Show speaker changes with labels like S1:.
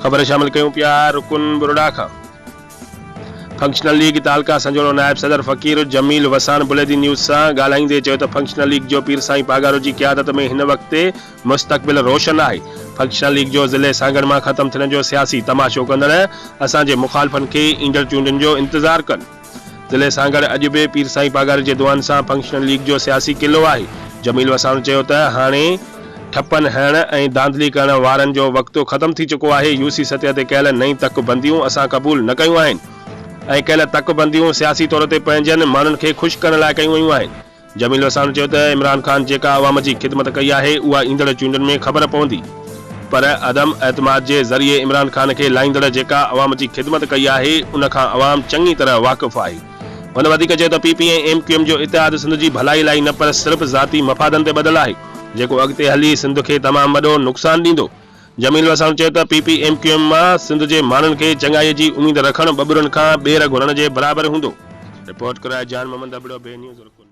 S1: ख़बर शामिल कयूं पिया रुकुन बुरड़ा खां। फंक्शनल लीग तालका संजोड़ो नायब सदर फ़कीर जमील वसान बुलेटिन न्यूज़ सां ॻाल्हाईंदे चयो त फंक्शनल लीग जो पीर साईं पागारो जी क़यादत में हिन वक्त मुस्तक़बिल रोशन आहे। फंक्शनल लीग जो ज़िले सांगड़ में ख़त्म थियण जो सियासी तमाशो कंदड़ असांजे मुखालफ़न खे ईंदड़ चूंडुनि जो इंतज़ार कनि। ज़िले सांगड़ अॼु बि पीर साईं पागारो जे दुआनि सां फंक्शनल लीग जो सियासी किलो आहे। जमील वसान चयो त हाणे ठपनि हणण ऐं धांधली करण वारनि जो वक़्तु ख़त्म थी चुको आहे। यूसी सतह ते कयल नई तकबंदियूं असां क़बूल न कयूं आहिनि ऐं कयल तकबंदियूं सियासी तौर ते पंहिंजनि माण्हुनि खे ख़ुशि करण लाइ कयूं वयूं आहिनि। जमील वसान चयो त इमरान खान जेका अवाम जी ख़िदमत कई आहे उहा ईंदड़ चूंडुनि में ख़बर पवंदी, पर अदम एतमाद जे ज़रिए इमरान खान खे लाहींदड़ जेका अवाम जी ख़िदमत कई आहे उन खां अवाम चङी तरह वाक़िफ़ आहे। हुन वधीक चयो त पीपी ऐं एमक्यूएम जो इतिहाद सिंध जी भलाई लाइ न पर सिर्फ़ ज़ाती मफ़ादनि ते ॿधल आहे जेको अॻिते हली सिंध खे तमामु वॾो नुक़सान ॾींदो। जमील वसान चयो त पीपी एमक्यूएम मां सिंध जे माण्हुनि खे चङाईअ जी उम्मीद रखणु ॿॿुरनि खां ॿेर घुरण जे बराबरि हूंदो। रिपोर्ट कराए जान मोहम्मद अबड़ो बे न्यूज़।